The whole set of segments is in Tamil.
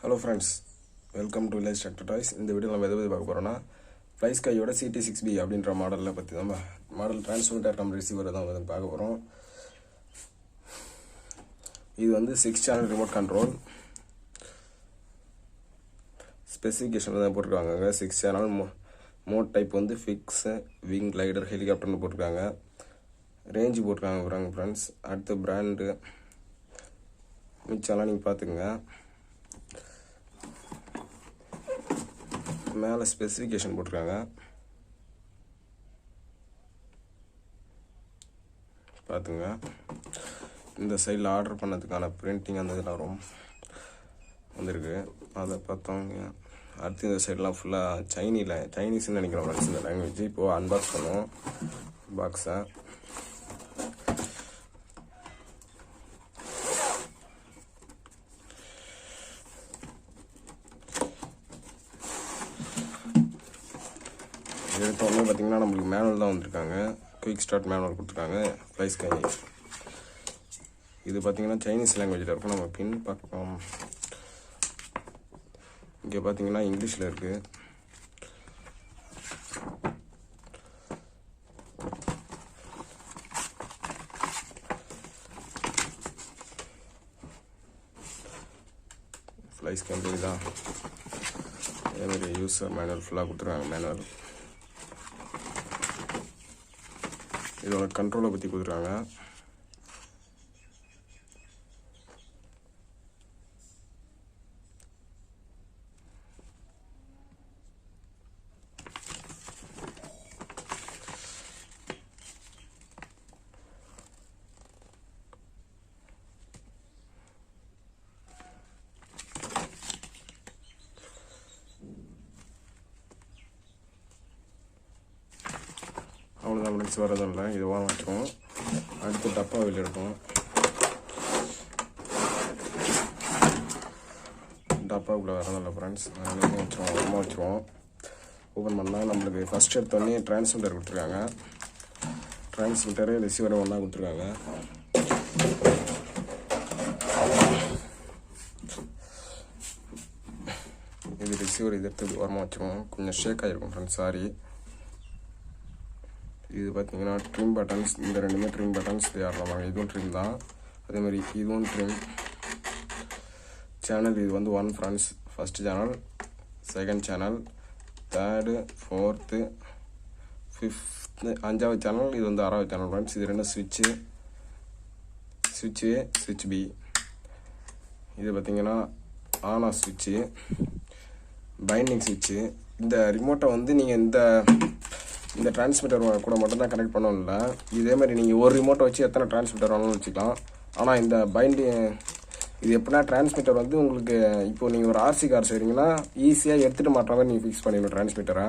Hello friends, welcome to Village Tractor Toys. இந்த வீடியோ நம்ம எதை பற்றி பார்க்க போகிறோம்னா FS-CT6B CT6B அப்படின்ற மாடலில் பற்றி நம்ம மாடல் டிரான்ஸ்மிட்டர் கம் ரிசீவர் தான் வந்து பார்க்க போகிறோம். இது வந்து 6 சேனல் ரிமோட் கண்ட்ரோல் ஸ்பெசிஃபிகேஷன் தான் போட்டிருக்காங்க. 6 சேனல் மோட் டைப் வந்து ஃபிக்ஸ் விங் லைடர் ஹெலிகாப்டர்னு போட்டிருக்காங்க. ரேஞ்சு போட்டிருக்காங்க ஃப்ரெண்ட்ஸ். அடுத்த பிராண்டு மிச்சம்லாம் நீங்கள் பார்த்துக்குங்க. மேலே ஸ்பெசிஃபிகேஷன் போட்டிருக்காங்க பார்த்துங்க. இந்த சைடில் ஆர்டர் பண்ணதுக்கான பிரிண்டிங் அந்த இதெல்லாம் ரொம்ப வந்திருக்கு, அதை பார்த்தோங்க. அடுத்து இந்த சைடெலாம் ஃபுல்லாக சைனீஸ்ன்னு நினைக்கிறோம் ஃப்ரெண்ட்ஸ். இந்த லாங்குவேஜ் இப்போது அன்பாக்ஸ் பண்ணுவோம் பாக்ஸை. எடுத்தோடனே பார்த்தீங்கன்னா நம்மளுக்கு மேனுவல் தான் வந்திருக்காங்க. குயிக் ஸ்டார்ட் மேனுவல் கொடுத்துருக்காங்க. FS-CT. இது பார்த்தீங்கன்னா சைனீஸ் லாங்குவேஜில் இருக்கும். நம்ம பின் பார்க்கலாம். இங்கே பார்த்தீங்கன்னா இங்கிலீஷில் இருக்குது. FS-CT தான். அதேமாதிரி யூசர் மேனுவல் ஃபுல்லாக கொடுத்துருக்காங்க. மேனுவல் இதோட கண்ட்ரோலை பற்றி கொடுத்துருக்காங்க. அவ்வளோதான் ஃப்ரெண்ட்ஸ், வரதும் இல்லை. இது வாங்க வச்சுருவோம். அடுத்து டப்பா வெளியே எடுப்போம். டப்பாவுக்குள்ளே வரதும் இல்லை ஃப்ரெண்ட்ஸ். வச்சுருவோம். ஓப்பன் பண்ணால் நம்மளுக்கு ஃபஸ்ட் எடுத்தோடனே டிரான்ஸ்மிட்டர் கொடுத்துருக்காங்க. டிரான்ஸ்மிட்டரு ரிசீவரை ஒன்றா கொடுத்துருக்காங்க. இது ரிசீவர் இது எடுத்து ஓரமாக வச்சுருவோம். கொஞ்சம் ஷேக் ஆகிருக்கும் ஃப்ரெண்ட்ஸ், சாரி. இது பார்த்தீங்கன்னா ட்ரிம் பட்டன்ஸ். இந்த ரெண்டுமே ட்ரிம் பட்டன்ஸ் ஆடுறாங்க. இதுவும் ட்ரிம் தான். அதேமாதிரி இதுவும் ட்ரிம். சேனல் இது வந்து 1 friends. First channel, second channel, third, fourth, fifth, 5வது சேனல். இது வந்து 6வது சேனல் ஃப்ரெண்ட்ஸ். இது ரெண்டும் ஸ்விட்ச் A, ஸ்விட்ச் B. இது பார்த்தீங்கன்னா ஆன் ஆஃப் ஸ்விட்சு, பைண்டிங் ஸ்விட்சு. இந்த ரிமோட்டை வந்து நீங்கள் இந்த டிரான்ஸ்மிட்டர் கூட மட்டும்தான் கனெக்ட் பண்ணணும் இல்லை. இதே மாதிரி நீங்கள் ஒரு ரிமோட்டை வச்சு எத்தனை டிரான்ஸ்மிட்டர் வேணாலும் வச்சுக்கலாம். ஆனால் இந்த இது எப்படின்னா டிரான்ஸ்மிட்டர் வந்து உங்களுக்கு இப்போ நீங்கள் ஒரு RC கார் செய்கிறீங்கன்னா ஈஸியாக எடுத்துகிட்டு மாட்டுற மாதிரி நீங்கள் ஃபிக்ஸ் பண்ணிடணும் டிரான்ஸ்மிட்டரை.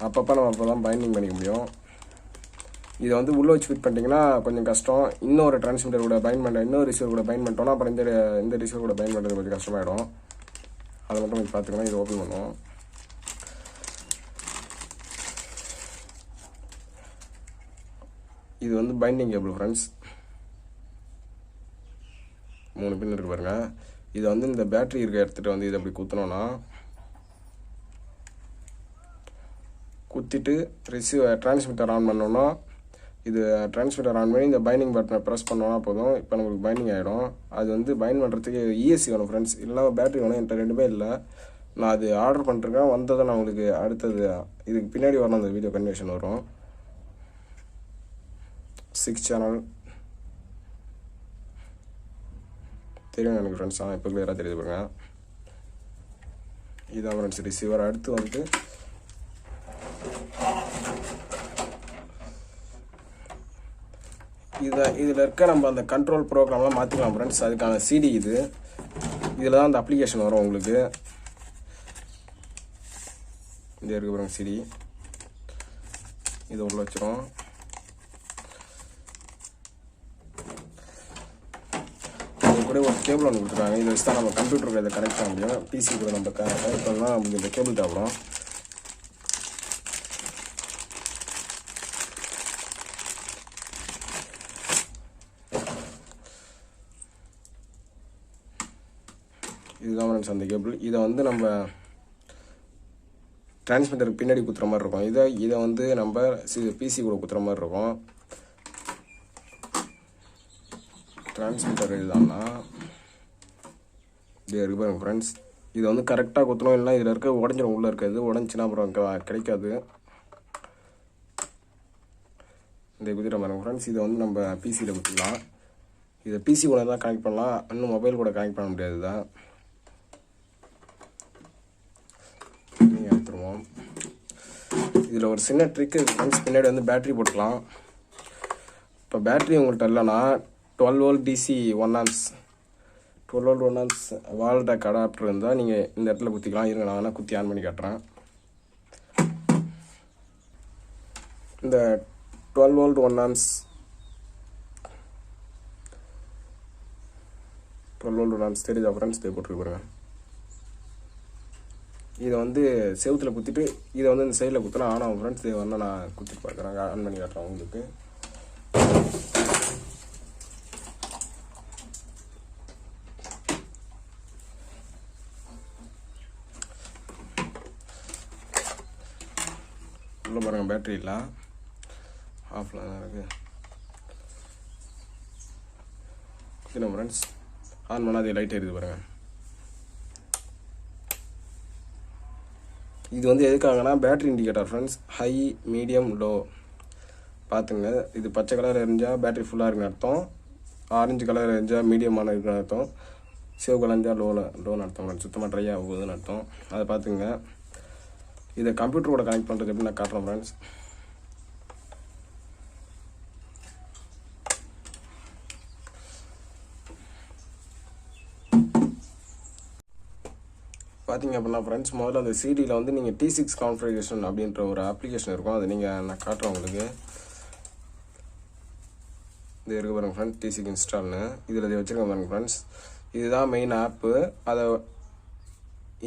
அப்பப்போ நம்ம அப்போ தான் பைண்டிங் பண்ணிக்க முடியும். இதை வந்து உள்ளே வச்சு ஃபிட் பண்ணிட்டீங்கன்னா கொஞ்சம் கஷ்டம். இன்னொரு டிரான்ஸ்மிட்டர் கூட இன்னொரு ரிசீவர் கூட பைண்ட் பண்ணிட்டோம்னா அப்புறம் இந்த ரிசீவர் கூட பைண்ட் பண்ணுறது கொஞ்சம் கஷ்டமாயிடும். அதை மட்டும் கொஞ்சம் பார்த்துக்கணும். இதை ஓப்பன் பண்ணுவோம். இது வந்து பைண்டிங் கேபிள் ஃப்ரெண்ட்ஸ். 3 பின் இருக்கு பாருங்க. இதை வந்து இந்த பேட்டரி இருக்க எடுத்துகிட்டு வந்து இதை அப்படி குத்தினோன்னா குத்திட்டு டிரான்ஸ்மிட்டர் ஆன் பண்ணோன்னா இது டிரான்ஸ்மிட்டர் ஆன் பண்ணி இந்த பைண்டிங் பட்டனை ப்ரெஸ் பண்ணோன்னா போதும். இப்போ நம்மளுக்கு பைண்டிங் ஆகிடும். அது வந்து பைண்ட் பண்ணுறதுக்கு ESC வேணும் ஃப்ரெண்ட்ஸ். இல்லைனா பேட்டரி வேணும். என்கிட்ட 2மே இல்லை. நான் அது ஆர்டர் பண்ணிருக்கேன். வந்ததை நான் உங்களுக்கு அடுத்தது இதுக்கு பின்னாடி வரணும். அந்த வீடியோ கன்வர்ஷன் வரும். 6 சேனல் தெரியும் எனக்கு ஃப்ரெண்ட்ஸ். இப்போ கிளியராக தெரியுது பாருங்க. இதுதான் ஃப்ரெண்ட்ஸ் ரிசீவர். அடுத்து வந்து இதில் இருக்க நம்ம அந்த கண்ட்ரோல் ப்ரோக்ராம்லாம் மாற்றிக்கலாம் ஃப்ரெண்ட்ஸ். அதுக்கான CD இதில் தான் அந்த அப்ளிகேஷன் வரும் உங்களுக்கு. இது இருக்கு பாருங்க CD. இதை உள்ள வச்சிரும். கூட ஒரு கேபிள் ஒன்று கொடுத்துருக்காங்க. இதை வச்சு தான் நம்ம கம்ப்யூட்டருக்கு இதை கனெக்ட் பண்ண முடியும். PC கூட நம்ம கனெக்ட் பண்ணால் நமக்கு இந்த கேபிள் தேவைப்படும். இதுதான் ஃப்ரெண்ட்ஸ் அந்த கேபிள். இதை வந்து நம்ம டிரான்ஸ்மிட்டருக்கு பின்னாடி குத்துற மாதிரி இருக்கும். இதை வந்து நம்ம பிசி கூட குத்துற மாதிரி இருக்கும். டிரான்ஸ்மிட்டர் இதுதான்னா இது இருக்கு பாருங்க ஃப்ரெண்ட்ஸ். இதை வந்து கரெக்டாக குத்தணும், இல்லைனா இதில் இருக்க உடஞ்சிடும். உள்ளே இருக்காது, உடஞ்சின்னா அப்புறம் கிடைக்காது. இந்த குத்திர பாருங்க ஃப்ரெண்ட்ஸ். இதை வந்து நம்ம பிசியில் குத்திக்கலாம். இதை பிசி கூட தான் கனெக்ட் பண்ணலாம், இன்னும் மொபைல் கூட கனெக்ட் பண்ண முடியாது தான். நீங்கள் எடுத்துருவோம். இதில் ஒரு சின்ன ட்ரிக் இருக்குது ஃப்ரெண்ட்ஸ். பின்னாடி வந்து பேட்ரி போட்டுக்கலாம். இப்போ பேட்ரி உங்கள்கிட்ட இல்லைன்னா 12 volt DC 1 amps 12 volt 1 amps வால் டேக் அடாப்டர் இருந்தால் நீங்கள் இந்த இடத்துல குத்திக்கலாம். இருங்க, நான் வேணால் குத்தி ஆன் பண்ணி காட்டுறேன். இந்த 12 volt 1 amps 12 volt 1 amps தெரியுதா ஃப்ரெண்ட்ஸ்? இதை போட்டுருக்கு பாருங்க. இதை வந்து செவுத்தில் குத்திட்டு இதை வந்து இந்த சைடில் குத்தினா ஆன் ஆகும் ஃப்ரெண்ட்ஸ். இதை வந்து நான் குத்தி பார்க்குறேன், ஆன் பண்ணி காட்டுறேன் உங்களுக்கு. உள்ள பாருங்கள், பேட்ரி இல்லை, ஆஃபில் தான் இருக்குது. குத்தின ஃப்ரெண்ட்ஸ், ஆன் பண்ணால் அது லைட் எரியுது பாருங்கள். இது வந்து எதுக்காகனா battery indicator friends. High, medium, low பார்த்துங்க. இது பச்சை கலர் எரிஞ்சால் பேட்ரி ஃபுல்லாக இருக்குன்னு அர்த்தம், ஆரஞ்சு கலர் எரிஞ்சால் மீடியமான இருக்குன்னு அர்த்தம், சிவப்பு கலர் எரிஞ்சால் லோன்னு அர்த்தம் ஃப்ரெண்ட்ஸ். சுத்தமாக ட்ரை ஆகுதுன்னு அர்த்தம். அதை பார்த்துங்க. இதை கம்ப்யூட்டரோட கனெக்ட் பண்ணுறது எப்படி நான் காட்டுறேன் ஃப்ரெண்ட்ஸ். பார்த்தீங்க அப்படின்னா ஃப்ரெண்ட்ஸ், முதல்ல அந்த சிடியில் வந்து நீங்கள் T6 கான்ஃபிகரேஷன் அப்படின்ற ஒரு அப்ளிகேஷன் இருக்கும். அதை நான் காட்டுறேன் உங்களுக்கு. இது இருக்கு பாருங்க ஃப்ரெண்ட்ஸ், T6 இன்ஸ்டால்னு. இதில் இதை வச்சுருக்கேன் பாருங்க ஃப்ரெண்ட்ஸ். இதுதான் மெயின் ஆப்பு. அதை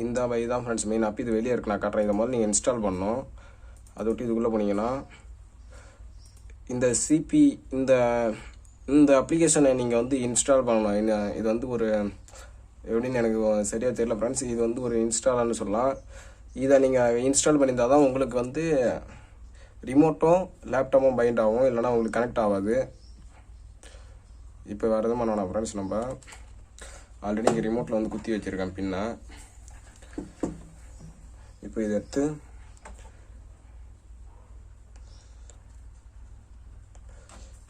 இதுதான் ஃப்ரெண்ட்ஸ் மெயின் ஆப். இது வெளியே இருக்கு, நான் காட்டுறேன். இதை முதல்ல நீங்கள் இன்ஸ்டால் பண்ணணும். அதை விட்டு இதுக்குள்ளே போனீங்கன்னா இந்த இந்த அப்ளிகேஷனை நீங்கள் வந்து இன்ஸ்டால் பண்ணணும். இது வந்து ஒரு எப்படின்னு எனக்கு சரியாக தெரியல ஃப்ரெண்ட்ஸ். இது வந்து ஒரு இன்ஸ்டால்னு சொல்லலாம். இதை நீங்கள் இன்ஸ்டால் பண்ணியிருந்தால் தான் உங்களுக்கு வந்து ரிமோட்டும் லேப்டாப்பும் பைண்ட் ஆகும், இல்லைனா உங்களுக்கு கனெக்ட் ஆகாது. இப்போ வேறு எதுவும் பண்ணணும் ஃப்ரெண்ட்ஸ். நம்ம ஆல்ரெடி இங்கே ரிமோட்டில் வந்து குத்தி வச்சுருக்கேன் பின்ன. இப்போ இதை எடுத்து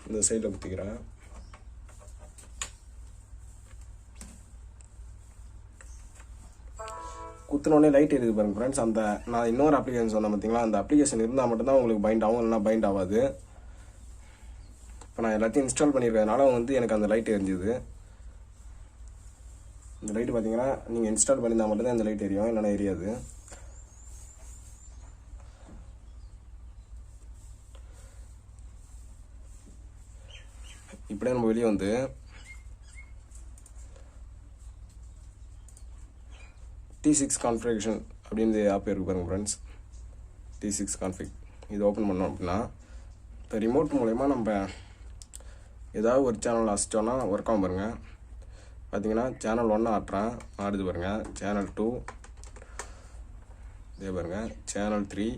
இந்த சைடில் குத்திக்கிறேன். குத்தினோடனே லைட் எரியுது பாருங்க ஃப்ரெண்ட்ஸ். அந்த நான் இன்னொரு அப்ளிகேஷன் சொன்னேன் பார்த்தீங்களா, அந்த அப்ளிகேஷன் இருந்தால் மட்டும்தான் உங்களுக்கு பைண்ட் ஆகும், இல்லைனா பைண்ட் ஆகாது. இப்போ நான் எல்லாத்தையும் இன்ஸ்டால் பண்ணியிருக்கிறதுனால வந்து எனக்கு அந்த லைட் எரிஞ்சுது. இந்த லைட்டு பார்த்தீங்கன்னா நீங்கள் இன்ஸ்டால் பண்ணியிருந்தால் மட்டும்தான் இந்த லைட் எரியும், இல்லைனா எரியாது. இப்படியே நம்ம வெளியே வந்து T6 கான்ஃபிகரேஷன் அப்படின்னு ஆப் இருக்கு பாருங்க ஃப்ரெண்ட்ஸ். T6 கான்ஃபிக் இது ஓப்பன் பண்ணோம் அப்படின்னா இப்போ ரிமோட் மூலயமா நம்ம ஏதாவது ஒரு சேனல் அசிச்சோன்னா ஒர்க் ஆகும் பாருங்கள். பார்த்தீங்கன்னா சேனல் 1 ஆட்டுறேன், ஆடுது பாருங்கள். சேனல் 2 இதே பாருங்கள். Channel 3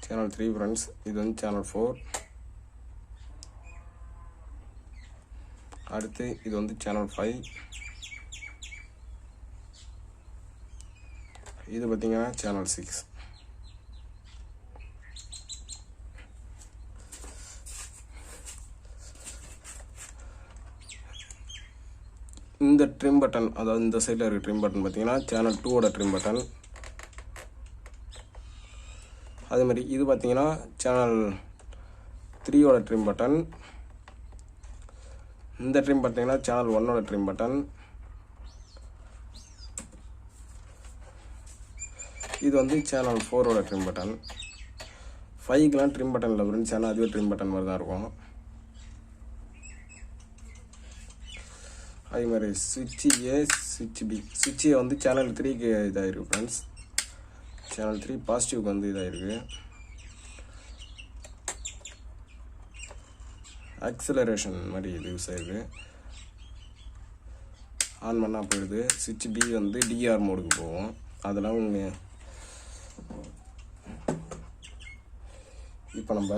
channel 3 friends. இது வந்து சேனல் 4. அடுத்து இது வந்து சேனல் 5. இது பார்த்தீங்கன்னா சேனல் 6. இந்த ட்ரிம் பட்டன், அதாவது இந்த சைடில் இருக்க ட்ரிம் பட்டன் பார்த்தீங்கன்னா சேனல் 2ஓட ட்ரிம் பட்டன். அதே மாதிரி இது பார்த்தீங்கன்னா சேனல் 3ஓட ட்ரிம் பட்டன். இந்த ட்ரிம் பார்த்தீங்கன்னா சேனல் 1ஓட ட்ரிம் பட்டன். இது வந்து சேனல் 4ஓட ட்ரிம் பட்டன். 5க்குலாம் ட்ரிம் பட்டன் இல்லை ஃப்ரெண்ட்ஸ், ஏன்னா அதுவே ட்ரிம் பட்டன் மாதிரி தான் இருக்கும். அதே மாதிரி சுவிட்ச் ஏ, சுவிட்ச் பி. சுவிட்ச் ஏ வந்து சேனல் 3க்கு இதாகிருக்கு ஃப்ரெண்ட்ஸ். சேனல் 3 பாசிட்டிவ்க்கு வந்து இதாகிருக்கு. ஆக்சிலரேஷன் மாதிரி இது யூஸ் ஆகுது. ஆன் பண்ணால் போயிடுது. சுவிட்ச் பி வந்து டிஆர் மோடுக்கு போகும். அதெல்லாம் உங்கள் இப்போ நம்ம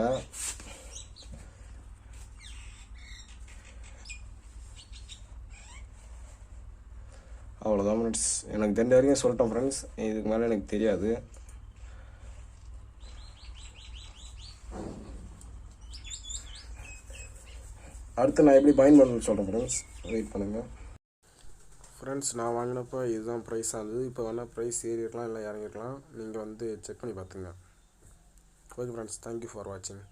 அவ்வளோதான் ஃப்ரெண்ட்ஸ். எனக்கு தெரிஞ்ச வரைக்கும் சொல்லிட்டேன் ஃப்ரெண்ட்ஸ். இதுக்கு மேலே எனக்கு தெரியாது. அடுத்து நான் எப்படி பைண்ட் பண்ணணும்னு சொல்கிறேன் ஃப்ரெண்ட்ஸ். வெயிட் பண்ணுங்கள் ஃப்ரெண்ட்ஸ். நான் வாங்கினப்போ இதுதான் ப்ரைஸாக இருந்தது. இப்போ வேணால் ப்ரைஸ் ஏறி இருக்கலாம் இல்லை இறங்கிருக்கலாம். நீங்கள் வந்து செக் பண்ணி பார்த்துங்க. ஓகே ஃப்ரெண்ட்ஸ், தேங்க்யூ ஃபார் வாட்சிங்.